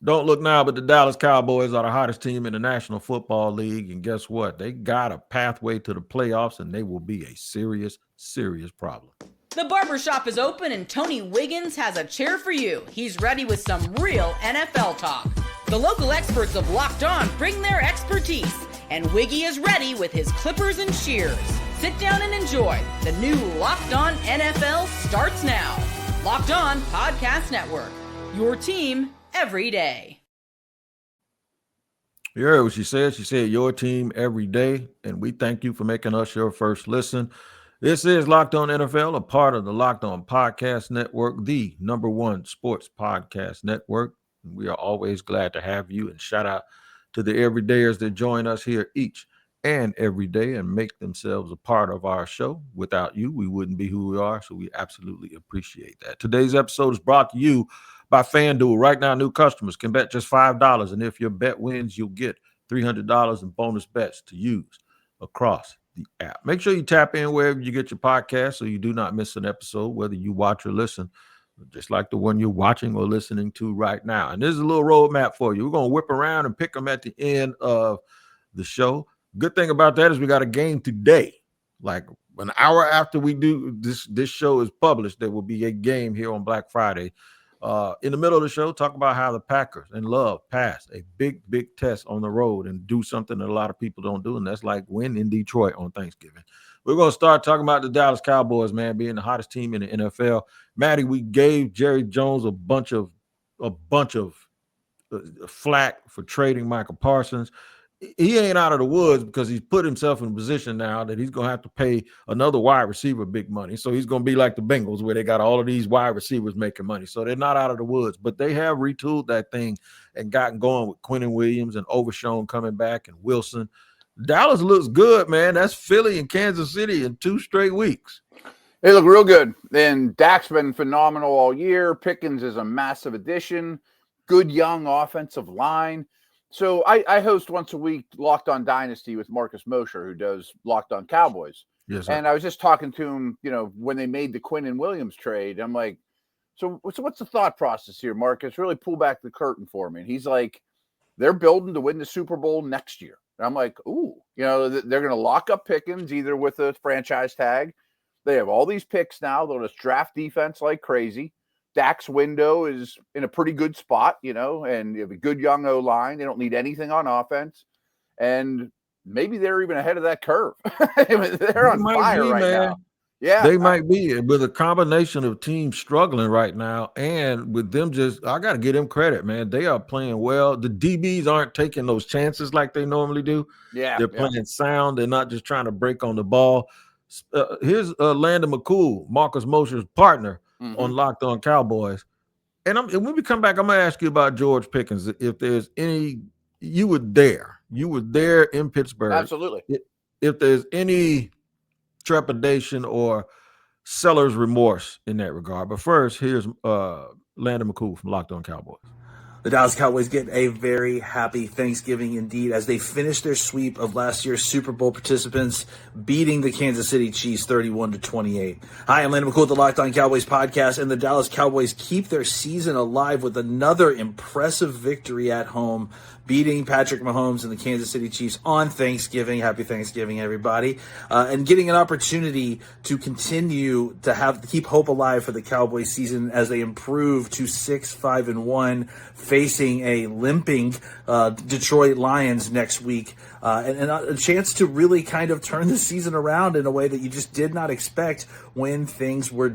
Don't look now, but the Dallas Cowboys are the hottest team in the National Football League. And guess what? They got a pathway to the playoffs, and they will be a serious, serious problem. The barbershop is open, and Tony Wiggins has a chair for you. He's ready with some real NFL talk. The local experts of Locked On bring their expertise, and Wiggy is ready with his clippers and shears. Sit down and enjoy. The new Locked On NFL starts now. Locked On Podcast Network. Your team every day. You heard what she said. She said your team every day, and we thank you for making us your first listen. This is Locked On NFL, a part of the Locked On Podcast Network, the #1 sports podcast network. We are always glad to have you, and shout out to the everydayers that join us here each and every day and make themselves a part of our show. Without you, we wouldn't be who we are, so we absolutely appreciate that. Today's episode is brought to you by FanDuel. Right now, new customers can bet just $5, and if your bet wins, you'll get $300 in bonus bets to use across the app. Make sure you tap in wherever you get your podcast so you do not miss an episode, whether you watch or listen, just like the one you're watching or listening to right now. And this is a little roadmap for you. We're going to whip around and pick them at the end of the show. Good thing about that is we got a game today. Like an hour after we do this show is published, there will be a game here on Black Friday. In the middle of the show, talk about how the Packers and Love passed a big test on the road and do something that a lot of people don't do, and that's like win in Detroit on Thanksgiving. We're going to start talking about the Dallas Cowboys, man, being the hottest team in the NFL. Maddie, we gave Jerry Jones a bunch of flack for trading Micah Parsons. He ain't out of the woods because he's put himself in a position now that he's going to have to pay another wide receiver big money. So he's going to be like the Bengals where they got all of these wide receivers making money. So they're not out of the woods, but they have retooled that thing and gotten going with Quinnen Williams and Overshown coming back and Wilson. Dallas looks good, man. That's Philly and Kansas City in 2 straight weeks. They look real good. And Dak's been phenomenal all year. Pickens is a massive addition. Good young offensive line. So I host once a week Locked On Dynasty with Marcus Mosher, who does Locked On Cowboys. Yes, sir. And I was just talking to him, when they made the Quinnen Williams trade. I'm like, so what's the thought process here, Marcus? Really pull back the curtain for me. And he's like, they're building to win the Super Bowl next year. And I'm like, ooh, they're going to lock up Pickens either with a franchise tag. They have all these picks now. They'll just draft defense like crazy. Dak's window is in a pretty good spot, and you have a good young O-line. They don't need anything on offense. And maybe they're even ahead of that curve. They're on fire right now. Yeah. They might be with a combination of teams struggling right now. And with them I got to give them credit, man. They are playing well. The DBs aren't taking those chances like they normally do. Yeah. They're playing sound. They're not just trying to break on the ball. Here's Landon McCool, Marcus Mosher's partner, on Locked On Cowboys. And when we come back, I'm going to ask you about George Pickens. If there's any, you were there in Pittsburgh. Absolutely. If there's any trepidation or seller's remorse in that regard. But first, here's Landon McCool from Locked On Cowboys. The Dallas Cowboys get a very happy Thanksgiving indeed as they finish their sweep of last year's Super Bowl participants, beating the Kansas City Chiefs 31-28. Hi, I'm Landon McCool with the Locked On Cowboys podcast, and the Dallas Cowboys keep their season alive with another impressive victory at home, beating Patrick Mahomes and the Kansas City Chiefs on Thanksgiving. Happy Thanksgiving, everybody. And getting an opportunity to continue to keep hope alive for the Cowboys season as they improve to 6-5-1, facing a limping Detroit Lions next week. And a chance to really kind of turn the season around in a way that you just did not expect when things were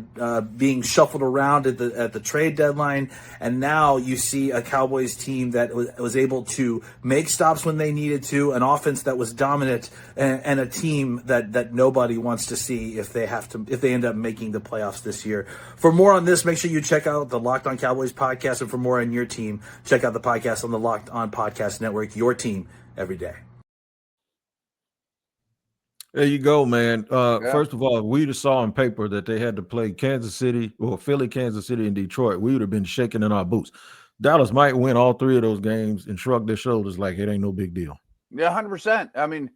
being shuffled around at the trade deadline. And now you see a Cowboys team that was able to make stops when they needed to, an offense that was dominant, and a team that nobody wants to see if they end up making the playoffs this year. For more on this, make sure you check out the Locked On Cowboys podcast, and for more on your team, check out the podcast on the Locked On Podcast Network. Your team every day. There you go, man. First of all, we'd have saw on paper that they had to play Kansas City or Philly, Kansas City, and Detroit. We would have been shaking in our boots. Dallas might win all 3 of those games and shrug their shoulders like it ain't no big deal. Yeah, 100%. I mean,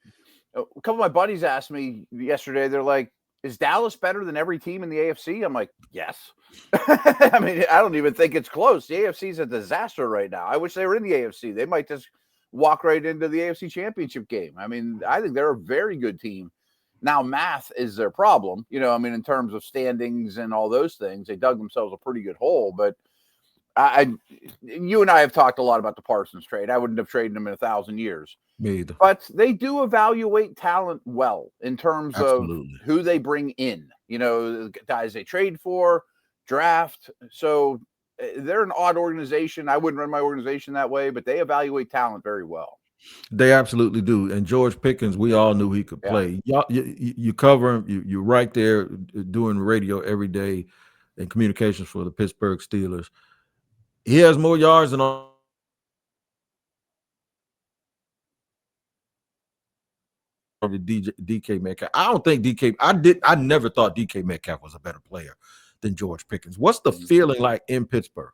a couple of my buddies asked me yesterday, they're like, is Dallas better than every team in the AFC? I'm like, yes. I mean, I don't even think it's close. The AFC is a disaster right now. I wish they were in the AFC. They might just walk right into the AFC Championship game. I mean, I think they're a very good team. Now, math is their problem. I mean, in terms of standings and all those things, they dug themselves a pretty good hole. But you and I have talked a lot about the Parsons trade. I wouldn't have traded them in 1,000 years. Me either. But they do evaluate talent well in terms Absolutely. of who they bring in, the guys they trade for, draft. So they're an odd organization. I wouldn't run my organization that way, but they evaluate talent very well. They absolutely do. And George Pickens, we all knew he could play. You cover him. You're right there doing radio every day and communications for the Pittsburgh Steelers. He has more yards than DK Metcalf. I don't think I never thought DK Metcalf was a better player than George Pickens. What's the feeling like in Pittsburgh?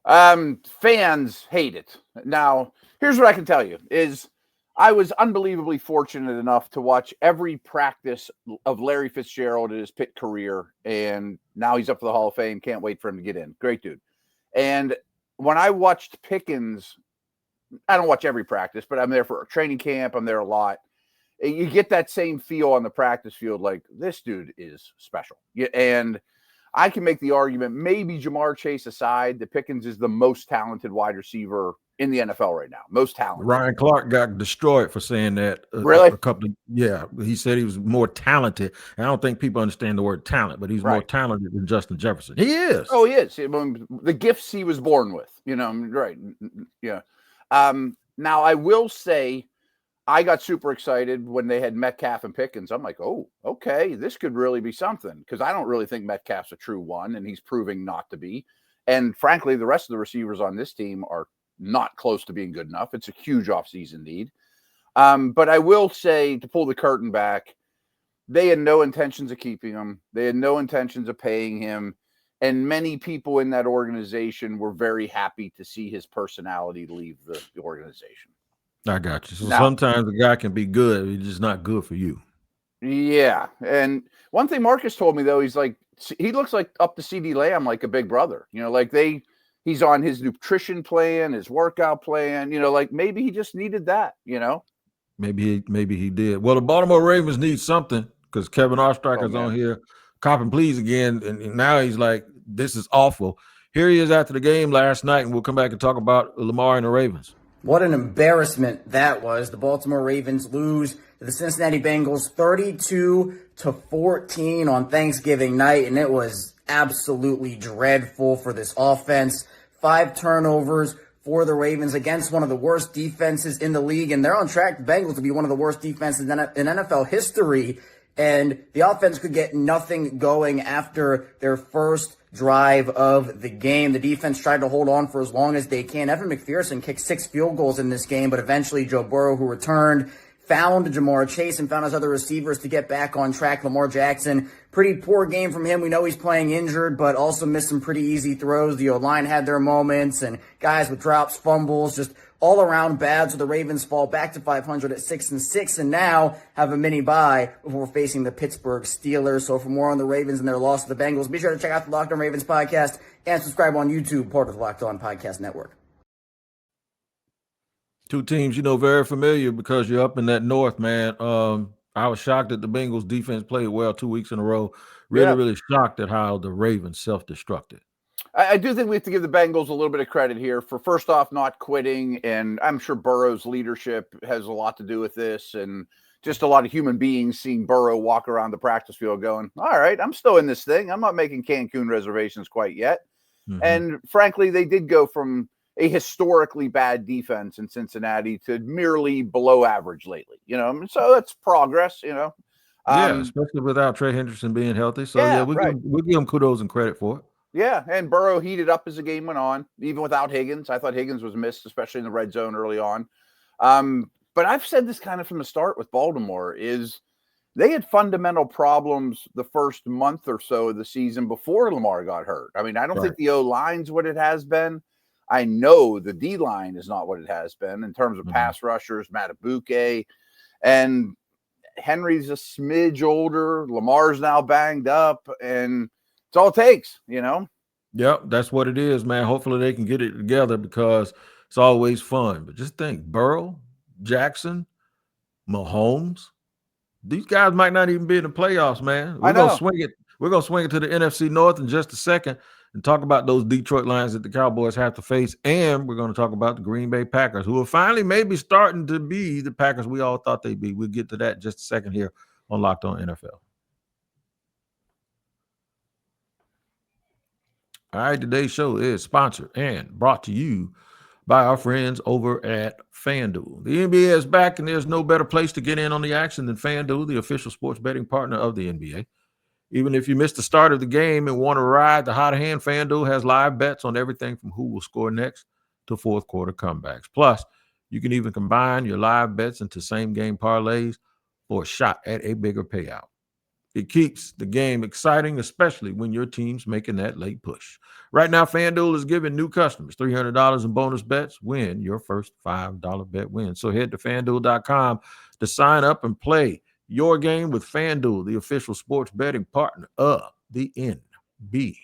Fans hate it. Now, here's what I can tell you is I was unbelievably fortunate enough to watch every practice of Larry Fitzgerald in his Pitt career, and now he's up for the Hall of Fame. Can't wait for him to get in. Great dude. And when I watched Pickens, I don't watch every practice, but I'm there for training camp. I'm there a lot. You get that same feel on the practice field, like this dude is special. And I can make the argument, maybe Jamar Chase aside, that Pickens is the most talented wide receiver in the NFL right now. Most talented. Ryan Clark got destroyed for saying that. Really? He said he was more talented. And I don't think people understand the word talent, but he's more talented than Justin Jefferson. He is. Oh, he is. The gifts he was born with, right. Yeah. Now I will say, I got super excited when they had Metcalf and Pickens. I'm like, oh, okay, this could really be something, because I don't really think Metcalf's a true one, and he's proving not to be. And frankly, the rest of the receivers on this team are not close to being good enough. It's a huge offseason need. But I will say, to pull the curtain back, they had no intentions of keeping him. They had no intentions of paying him. And many people in that organization were very happy to see his personality leave the organization. I got you. So sometimes a guy can be good, he's just not good for you. Yeah. And one thing Marcus told me, though, he looks like up to CD Lamb, like a big brother. He's on his nutrition plan, his workout plan, maybe he just needed that, Maybe he did. Well, the Baltimore Ravens need something, because Kevin Oestreicher's on here, cop and please again. And now he's like, this is awful. Here he is after the game last night, and we'll come back and talk about Lamar and the Ravens. What an embarrassment that was. The Baltimore Ravens lose to the Cincinnati Bengals 32-14 on Thanksgiving night, and it was absolutely dreadful for this offense. 5 turnovers for the Ravens against one of the worst defenses in the league, and they're on track, the Bengals, to be one of the worst defenses in NFL history, and the offense could get nothing going after their first drive of the game. The defense tried to hold on for as long as they can. Evan McPherson kicked 6 field goals in this game, but eventually Joe Burrow, who returned, found Jamar Chase and found his other receivers to get back on track. Lamar Jackson, pretty poor game from him. We know he's playing injured, but also missed some pretty easy throws. The O-line had their moments, and guys with drops, fumbles, just all around bad. So the Ravens fall back to 500 at 6-6, and now have a mini bye before facing the Pittsburgh Steelers. So for more on the Ravens and their loss to the Bengals, be sure to check out the Locked On Ravens podcast and subscribe on YouTube, part of the Locked On Podcast Network. Two teams, very familiar because you're up in that north, man. I was shocked that the Bengals defense played well 2 weeks in a row. Really shocked at how the Ravens self-destructed. I do think we have to give the Bengals a little bit of credit here for, first off, not quitting. And I'm sure Burrow's leadership has a lot to do with this. And just a lot of human beings seeing Burrow walk around the practice field going, all right, I'm still in this thing. I'm not making Cancun reservations quite yet. Mm-hmm. And frankly, they did go from a historically bad defense in Cincinnati to merely below average lately, so that's progress, especially without Trey Hendrickson being healthy. So we'll give him kudos and credit for it. Yeah. And Burrow heated up as the game went on, even without Higgins. I thought Higgins was missed, especially in the red zone early on. But I've said this kind of from the start with Baltimore is they had fundamental problems the first month or so of the season before Lamar got hurt. I mean, I don't think the O-line's what it has been. I know the D-line is not what it has been in terms of pass rushers, Matabuke. And Henry's a smidge older. Lamar's now banged up, and it's all it takes, Yep, that's what it is, man. Hopefully they can get it together because it's always fun. But just think, Burrow, Jackson, Mahomes, these guys might not even be in the playoffs, man. I We're gonna know. swing it. We're gonna swing it to the NFC North in just a second and talk about those Detroit Lions that the Cowboys have to face. And we're going to talk about the Green Bay Packers, who are finally maybe starting to be the Packers we all thought they'd be. We'll get to that in just a second here on Locked On NFL. All right, today's show is sponsored and brought to you by our friends over at FanDuel. The NBA is back, and there's no better place to get in on the action than FanDuel, the official sports betting partner of the NBA. Even if you missed the start of the game and want to ride the hot hand, FanDuel has live bets on everything from who will score next to fourth quarter comebacks. Plus, you can even combine your live bets into same-game parlays for a shot at a bigger payout. It keeps the game exciting, especially when your team's making that late push. Right now, FanDuel is giving new customers $300 in bonus bets when your first $5 bet wins. So head to FanDuel.com to sign up and play your game with FanDuel, the official sports betting partner of the NBA.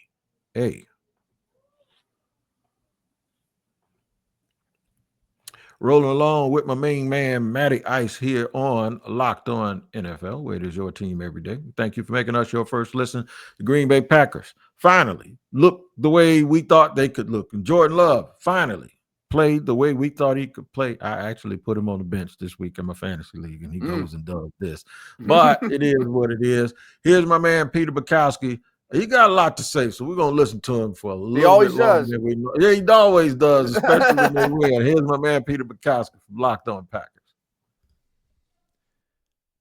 Rolling along with my main man, Matty Ice, here on Locked On NFL, where it is your team every day. Thank you for making us your first listen. The Green Bay Packers finally looked the way we thought they could look. And Jordan Love finally played the way we thought he could play. I actually put him on the bench this week in my fantasy league, and he goes and does this. But it is what it is. Here's my man, Peter Bukowski. He got a lot to say, so we're going to listen to him for a little bit longer than we know. Yeah, he always does, especially when they win. Here's my man, Peter Bukowski from Locked On Packers.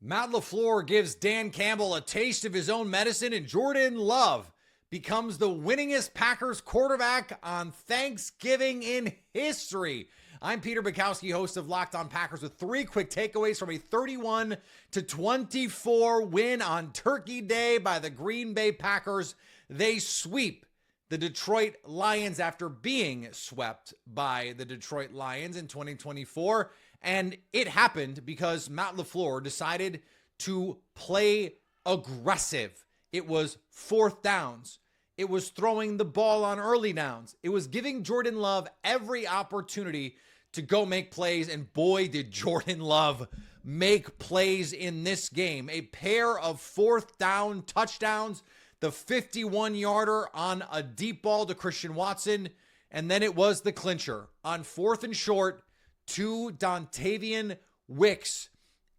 Matt LaFleur gives Dan Campbell a taste of his own medicine, and Jordan Love becomes the winningest Packers quarterback on Thanksgiving in history. I'm Peter Bukowski, host of Locked On Packers, with three quick takeaways from a 31-24 win on Turkey Day by the Green Bay Packers. They sweep the Detroit Lions after being swept by the Detroit Lions in 2024. And it happened because Matt LaFleur decided to play aggressive. It was fourth downs. It was throwing the ball on early downs. It was giving Jordan Love every opportunity to go make plays, and boy, did Jordan Love make plays in this game. A pair of fourth down touchdowns, the 51-yarder on a deep ball to Christian Watson, and then it was the clincher on fourth and short to Dontavian Wicks.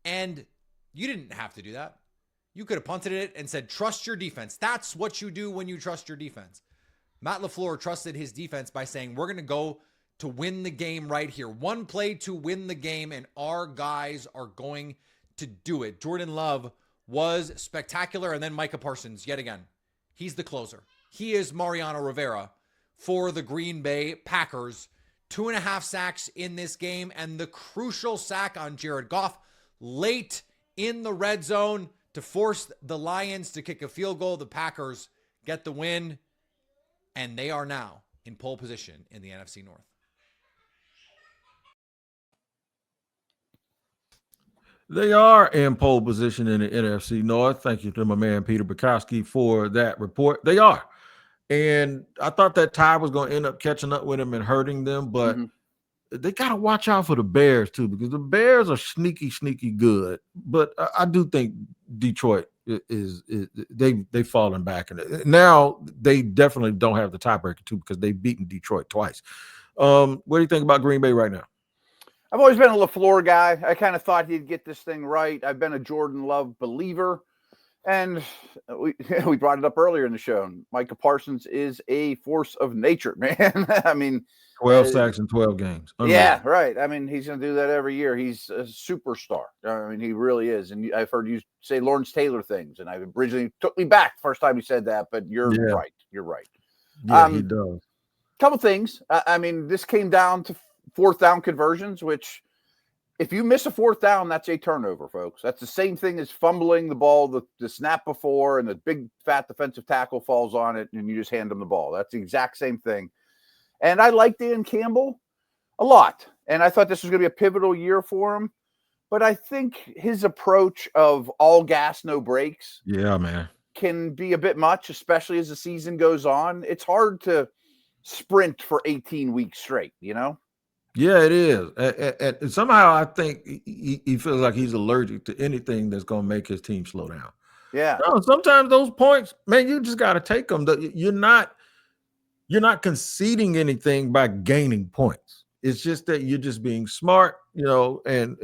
And you didn't have to do that. You could have punted it and said, trust your defense. That's what you do when you trust your defense. Matt LaFleur trusted his defense by saying, we're going to go to win the game right here. One play to win the game, and our guys are going to do it. Jordan Love was spectacular, and then Micah Parsons, yet again. He's the closer. He is Mariano Rivera for the Green Bay Packers. 2.5 sacks in this game, and the crucial sack on Jared Goff late in the red zone to force the Lions to kick a field goal. The Packers get the win, and they are now in pole position in the NFC North. They are in pole position in the NFC North. Thank you to my man, Peter Bukowski, for that report. They are. And I thought that tie was going to end up catching up with them and hurting them, but they got to watch out for the Bears, too, because the Bears are sneaky good. But I do think Detroit is they've fallen back. And now they definitely don't have the tiebreaker, too, because they've beaten Detroit twice. What do you think about Green Bay right now? I've always been a LaFleur guy. I kind of thought he'd get this thing right. I've been a Jordan Love believer. And we brought it up earlier in the show. Micah Parsons is a force of nature, man. I mean, 12 sacks in 12 games. Yeah, right. I mean, he's going to do that every year. He's a superstar. I mean, he really is. And I've heard you say Lawrence Taylor things, and I originally took me back the first time you said that, but you're right. You're right. Yeah, he does. Couple things. I mean, this came down to fourth down conversions, which if you miss a fourth down, that's a turnover, folks. That's the same thing as fumbling the ball the snap before, and the big fat defensive tackle falls on it, and you just hand them the ball. That's the exact same thing. And I like Dan Campbell a lot. And I thought this was going to be a pivotal year for him. But I think his approach of all gas, no brakes Yeah, man. can be a bit much, especially as the season goes on. It's hard to sprint for 18 weeks straight, you know? Yeah, it is. And somehow I think he feels like he's allergic to anything that's going to make his team slow down. Yeah. No, sometimes those points, man, you just got to take them. You're not conceding anything by gaining points. It's just that you're just being smart, and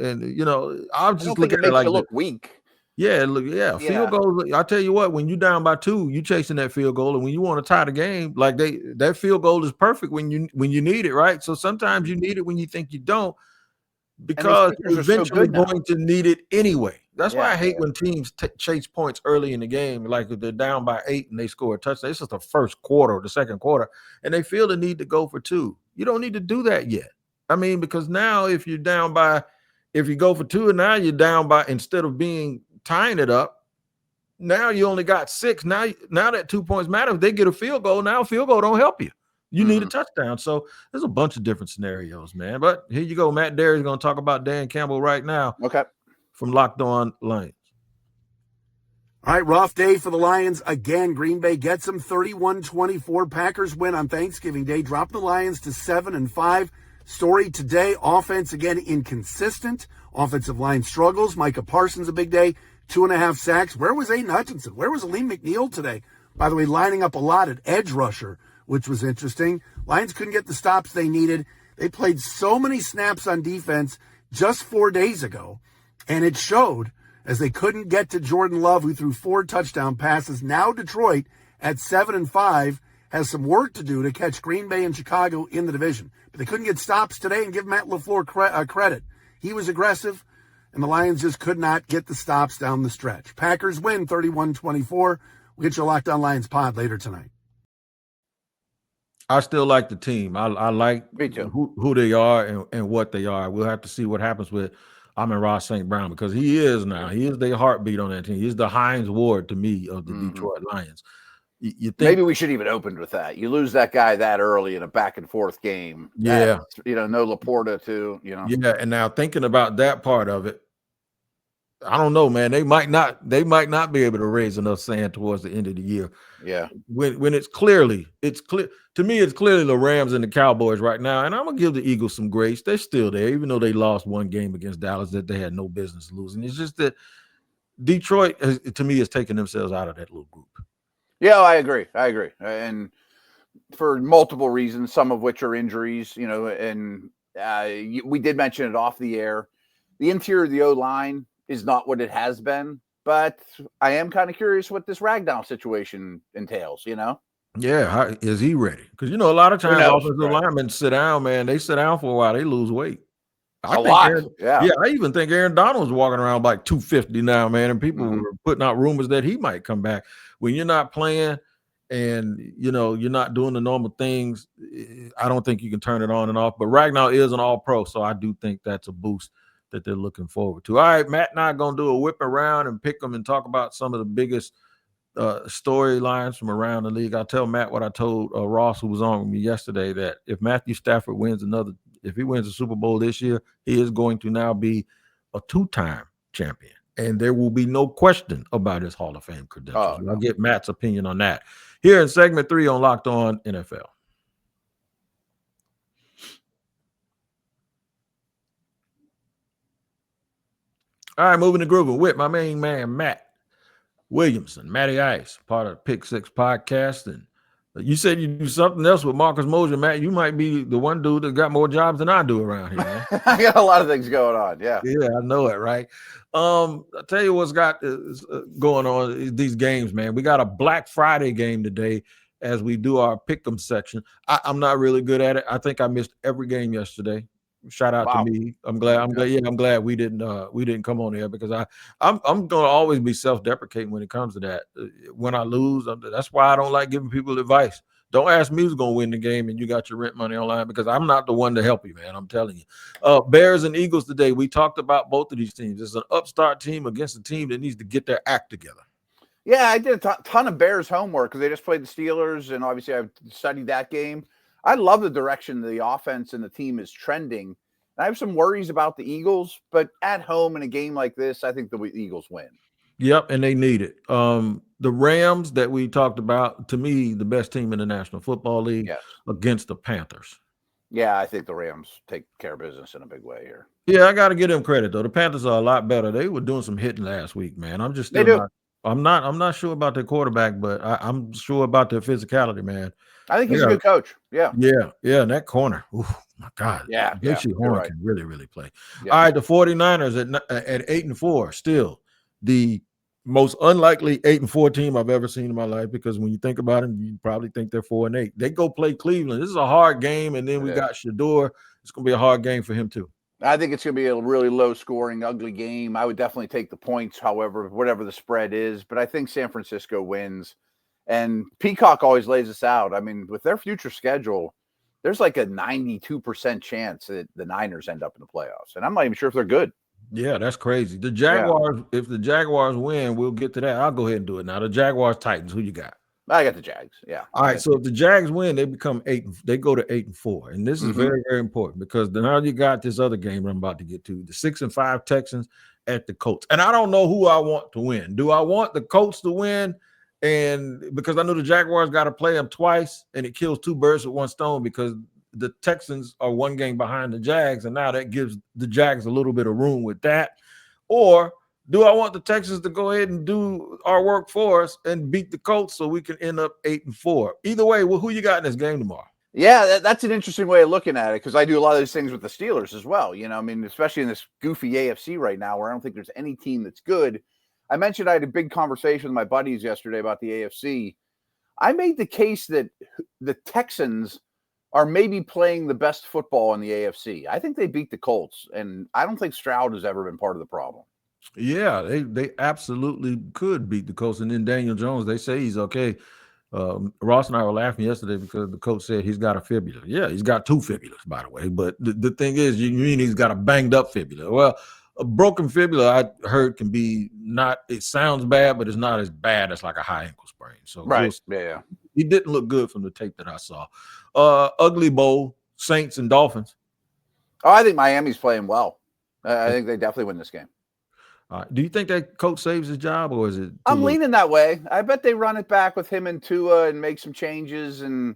I'll just look at it like you look weak. Yeah, look, yeah, field goals. I tell you what, when you're down by 2, you chasing that field goal, and when you want to tie the game, like that field goal is perfect when you need it, right? So sometimes you need it when you think you don't, because you're eventually going to need it anyway. That's why I hate when teams chase points early in the game, like if they're down by 8 and they score a touchdown. This is the first quarter or the second quarter, and they feel the need to go for 2. You don't need to do that yet. I mean, because now if you go for 2 and now you're down by, instead of tying it up, now you only got 6. Now that 2 points matter. If they get a field goal, now a field goal don't help you. You need a touchdown. So there's a bunch of different scenarios, man. But here you go. Matt Derry's going to talk about Dan Campbell right now. Okay. From Locked On Lions. All right, rough day for the Lions again. Green Bay gets them 31-24. Packers win on Thanksgiving Day, drop the Lions to 7-5. Story today, offense again inconsistent. Offensive line struggles. Micah Parsons a big day, 2.5 sacks. Where was Aiden Hutchinson? Where was Aleem McNeil today? By the way, lining up a lot at edge rusher, which was interesting. Lions couldn't get the stops they needed. They played so many snaps on defense just 4 days ago, and it showed as they couldn't get to Jordan Love, who threw 4 touchdown passes. Now Detroit at 7-5 has some work to do to catch Green Bay and Chicago in the division. But they couldn't get stops today, and give Matt LaFleur credit. He was aggressive, and the Lions just could not get the stops down the stretch. Packers win 31-24. We'll get you a Locked On Lions pod later tonight. I still like the team. I like who they are and what they are. We'll have to see what happens with Amon-Ra St. Brown, because he is their heartbeat on that team. He's the Hines Ward to me of the Detroit Lions. You think maybe we should even open with that. You lose that guy that early in a back and forth game. Yeah. No Laporta too, Yeah, and now thinking about that part of it, I don't know, man. They might not be able to raise enough sand towards the end of the year. Yeah. When it's clear to me, it's clearly the Rams and the Cowboys right now. And I'm gonna give the Eagles some grace. They're still there, even though they lost one game against Dallas that they had no business losing. It's just that Detroit, to me, is taking themselves out of that little group. Yeah, I agree. And for multiple reasons, some of which are injuries, and we did mention it off the air. The interior of the O-line is not what it has been, but I am kind of curious what this Ragdoll situation entails, Yeah, is he ready? Because, a lot of times offensive linemen sit down, man. They sit down for a while. They lose weight. I even think Aaron Donald's walking around like 250 now, man, and people were putting out rumors that he might come back. When you're not playing and, you're not doing the normal things, I don't think you can turn it on and off. But Ragdoll is an all-pro, so I do think that's a boost that they're looking forward to. All right, Matt and I are going to do a whip around and pick them and talk about some of the biggest storylines from around the league. I'll tell Matt what I told Ross, who was on with me yesterday, that if Matthew Stafford if he wins the Super Bowl this year, he is going to now be a 2-time champion. And there will be no question about his Hall of Fame credentials. I'll get Matt's opinion on that here in segment 3 on Locked On NFL. All right, moving to grooving with my main man, Matt Williamson, Matty Ice, part of the Pick 6 podcast. And you said you do something else with Marcus Mosher, Matt. You might be the one dude that got more jobs than I do around here, man. I got a lot of things going on. Yeah. Yeah, I know it, right? I'll tell you what's got going on these games, man. We got a Black Friday game today as we do our pick'em section. I'm not really good at it. I think I missed every game yesterday. Shout out to me. I'm glad we didn't come on here, because I'm going to always be self-deprecating when it comes to that. When I lose, that's why I don't like giving people advice. Don't ask me who's going to win the game and you got your rent money online, because I'm not the one to help you, man. I'm telling you. Bears and Eagles today. We talked about both of these teams. It's an upstart team against a team that needs to get their act together. Yeah, I did a ton of Bears homework because they just played the Steelers, and obviously I've studied that game. I love the direction the offense and the team is trending. I have some worries about the Eagles, but at home in a game like this, I think the Eagles win. Yep, and they need it. The Rams that we talked about, to me, the best team in the National Football League against the Panthers. Yeah, I think the Rams take care of business in a big way here. Yeah, I got to give them credit though. The Panthers are a lot better. They were doing some hitting last week, man. I'm just still not. I'm not sure about their quarterback, but I'm sure about their physicality, man. I think he's a good coach. Yeah. And that corner. Oh my God. Yeah. Horn can really play. Yeah. All right, the 49ers at 8-4, still the most unlikely 8-4 team I've ever seen in my life, because when you think about them, you probably think they're 4-8. They go play Cleveland. This is a hard game, and then we got Shador. It's gonna be a hard game for him too. I think it's going to be a really low-scoring, ugly game. I would definitely take the points, however, whatever the spread is. But I think San Francisco wins. And Peacock always lays us out. I mean, with their future schedule, there's like a 92% chance that the Niners end up in the playoffs. And I'm not even sure if they're good. Yeah, that's crazy. The Jaguars, if the Jaguars win, we'll get to that. I'll go ahead and do it now. The Jaguars-Titans, who you got? I got the Jags. Yeah. All right. So if the Jags win, they become 8. They go to 8-4, and this is very, very important, because now you got this other game I'm about to get to: the 6-5 Texans at the Colts. And I don't know who I want to win. Do I want the Colts to win? And because I know the Jaguars got to play them twice, and it kills two birds with one stone, because the Texans are one game behind the Jags, and now that gives the Jags a little bit of room with that. Or do I want the Texans to go ahead and do our work for us and beat the Colts so we can end up 8-4? Either way, who you got in this game tomorrow? Yeah, that's an interesting way of looking at it, because I do a lot of these things with the Steelers as well. You know, I mean, especially in this goofy AFC right now, where I don't think there's any team that's good. I mentioned I had a big conversation with my buddies yesterday about the AFC. I made the case that the Texans are maybe playing the best football in the AFC. I think they beat the Colts, and I don't think Stroud has ever been part of the problem. Yeah, they absolutely could beat the Colts. And then Daniel Jones, they say he's okay. Ross and I were laughing yesterday because the coach said he's got a fibula. Yeah, he's got 2 fibulas, by the way. But the thing is, you mean he's got a banged up fibula. Well, a broken fibula, I heard, can be not, it sounds bad, but it's not as bad as like a high ankle sprain. So he didn't look good from the tape that I saw. Ugly Bowl, Saints and Dolphins. Oh, I think Miami's playing well. I think they definitely win this game. Do you think that coach saves his job, or is it? I'm leaning that way. I bet they run it back with him and Tua and make some changes, and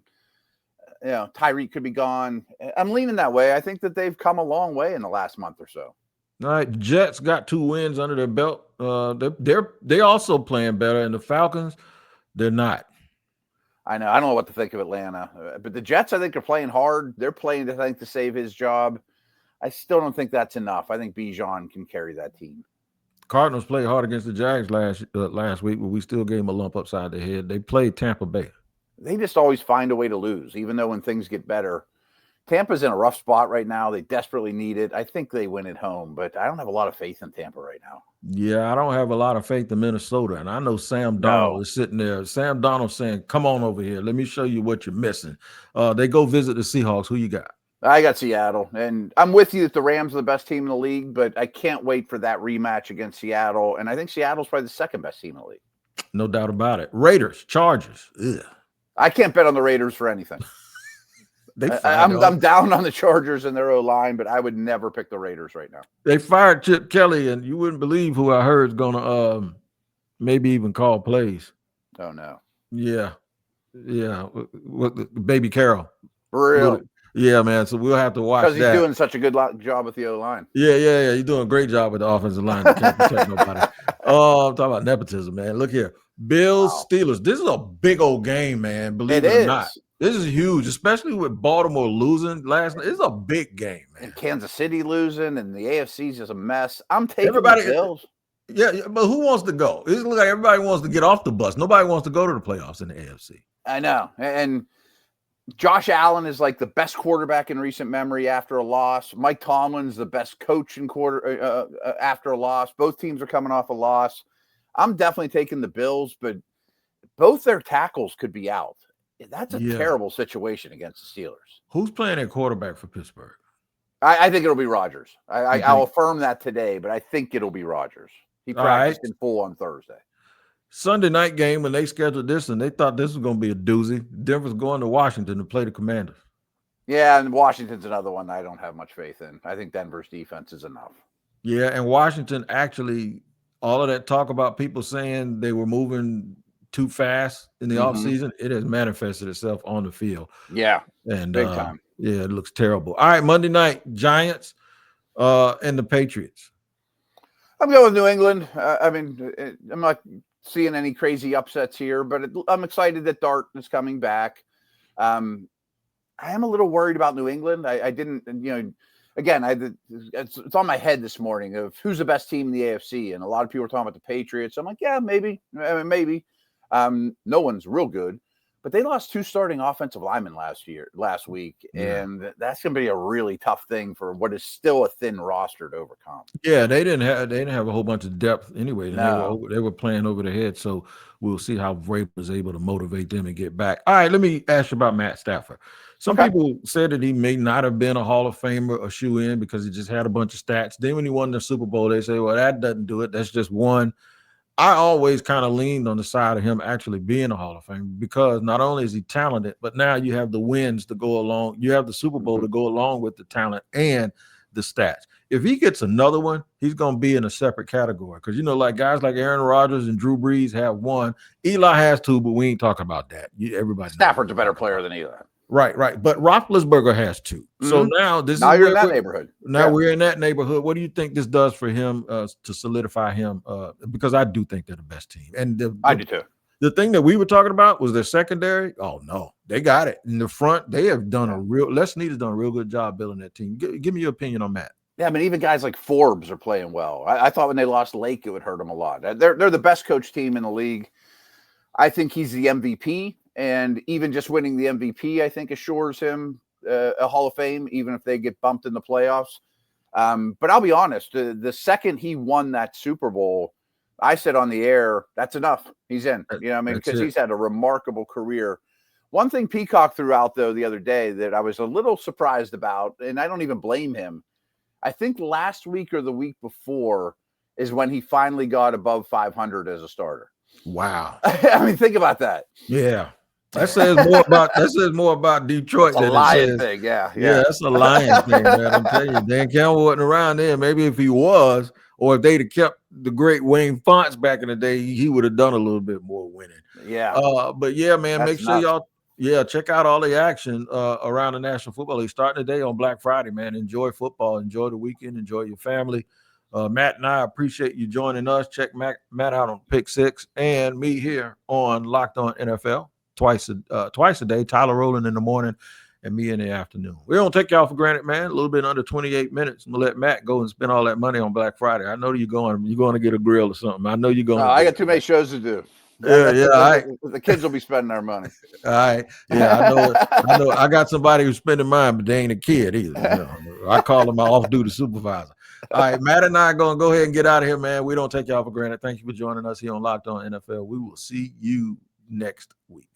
Tyreek could be gone. I'm leaning that way. I think that they've come a long way in the last month or so. All right, Jets got 2 wins under their belt. They're also playing better, and the Falcons, they're not. I know. I don't know what to think of Atlanta, but the Jets, I think, are playing hard. They're playing, I think, to save his job. I still don't think that's enough. I think Bijan can carry that team. Cardinals played hard against the Jags last week, but we still gave them a lump upside the head. They played Tampa Bay. They just always find a way to lose, even though when things get better. Tampa's in a rough spot right now. They desperately need it. I think they win at home, but I don't have a lot of faith in Tampa right now. Yeah, I don't have a lot of faith in Minnesota, and I know Sam Darnold is sitting there. Sam Darnold saying, "Come on over here. Let me show you what you're missing." They go visit the Seahawks. Who you got? I got Seattle, and I'm with you that the Rams are the best team in the league, but I can't wait for that rematch against Seattle, and I think Seattle's probably the second best team in the league. No doubt about it. Raiders, Chargers. Ugh. I can't bet on the Raiders for anything. I'm down on the Chargers and their O-line, but I would never pick the Raiders right now. They fired Chip Kelly, and you wouldn't believe who I heard is going to maybe even call plays. Oh, no. Yeah. Baby Carroll. Really? Yeah, man. So we'll have to watch that. Because he's doing such a good job with the O-line. Yeah. He's doing a great job with the offensive line. Can't protect nobody. I'm talking about nepotism, man. Look here. Bills, Steelers. This is a big old game, man. Believe it or not. This is huge, especially with Baltimore losing last night. It's a big game, man. And Kansas City losing, and the AFC's just a mess. I'm taking the Bills. Yeah, but who wants to go? It looks like everybody wants to get off the bus. Nobody wants to go to the playoffs in the AFC. I know. And Josh Allen is like the best quarterback in recent memory after a loss. Mike Tomlin's the best coach in after a loss. Both teams are coming off a loss. I'm definitely taking the Bills, but both their tackles could be out. That's a terrible situation against the Steelers. Who's playing at quarterback for Pittsburgh? I think it'll be Rodgers. I'll affirm that today, but I think it'll be Rodgers. He practiced in full on Thursday. Sunday night game, when they scheduled this, and they thought this was going to be a doozy. Denver's going to Washington to play the Commanders. Yeah, and Washington's another one I don't have much faith in. I think Denver's defense is enough. Yeah, and Washington actually, all of that talk about people saying they were moving too fast in the offseason, it has manifested itself on the field. Yeah, and big time. Yeah, it looks terrible. All right, Monday night, Giants and the Patriots. I'm going with New England. I mean, I'm not seeing any crazy upsets here, but I'm excited that Dart is coming back. I am a little worried about New England. I didn't, again, it's on my head this morning of who's the best team in the AFC, and a lot of people are talking about the Patriots. I'm like, yeah, maybe. Maybe. No one's real good, but they lost 2 starting offensive linemen last week, and that's going to be a really tough thing for what is still a thin roster to overcome. Yeah, they didn't have a whole bunch of depth anyway. No. They were playing over the head, so we'll see how Vrabel was able to motivate them and get back. All right, let me ask you about Matt Stafford. Some people said that he may not have been a Hall of Famer or shoe-in because he just had a bunch of stats. Then when he won the Super Bowl, they say, well, that doesn't do it. That's just one. I always kind of leaned on the side of him actually being a Hall of Famer because not only is he talented, but now you have the wins to go along. You have the Super Bowl to go along with the talent and the stats. If he gets another one, he's going to be in a separate category because, like guys like Aaron Rodgers and Drew Brees have 1. Eli has 2, but we ain't talking about that. Everybody Stafford's a better player than Eli. Right. But Roethlisberger has 2. So now you're in that neighborhood. Now we're in that neighborhood. What do you think this does for him to solidify him? Because I do think they're the best team. And I do too. The thing that we were talking about was their secondary. Oh, no. They got it. In the front, they have done Les Snead has done a real good job building that team. Give me your opinion on that. Yeah, I mean, even guys like Forbes are playing well. I thought when they lost Lake, it would hurt them a lot. They're the best coach team in the league. I think he's the MVP. And even just winning the MVP, I think, assures him a Hall of Fame, even if they get bumped in the playoffs. But I'll be honest, the second he won that Super Bowl, I said on the air, that's enough. He's in, because he's had a remarkable career. One thing Peacock threw out, though, the other day that I was a little surprised about, and I don't even blame him. I think last week or the week before is when he finally got above 500 as a starter. Wow. I mean, think about that. Yeah. That says more about Detroit than Lion it says. thing. Yeah, that's a Lion thing, man. I'm telling you, Dan Campbell wasn't around there. Maybe if he was, or if they'd have kept the great Wayne Fonts back in the day, he would have done a little bit more winning. Yeah. But yeah, man, That's make sure y'all check out all the action around the National Football League starting today on Black Friday, man. Enjoy football, enjoy the weekend, enjoy your family. Matt and I appreciate you joining us. Check Matt out on Pick 6 and me here on Locked On NFL. Twice a day, Tyler Rowland in the morning and me in the afternoon. We don't take y'all for granted, man. A little bit under 28 minutes. I'm gonna let Matt go and spend all that money on Black Friday. I know you're going to get a grill or something. I know you're going. I got too many shows to do. Yeah. All right. The kids will be spending their money. All right. Yeah, I know. I got somebody who's spending mine, but they ain't a kid either. I call them my off-duty supervisor. All right, Matt and I are going to go ahead and get out of here, man. We don't take y'all for granted. Thank you for joining us here on Locked On NFL. We will see you next week.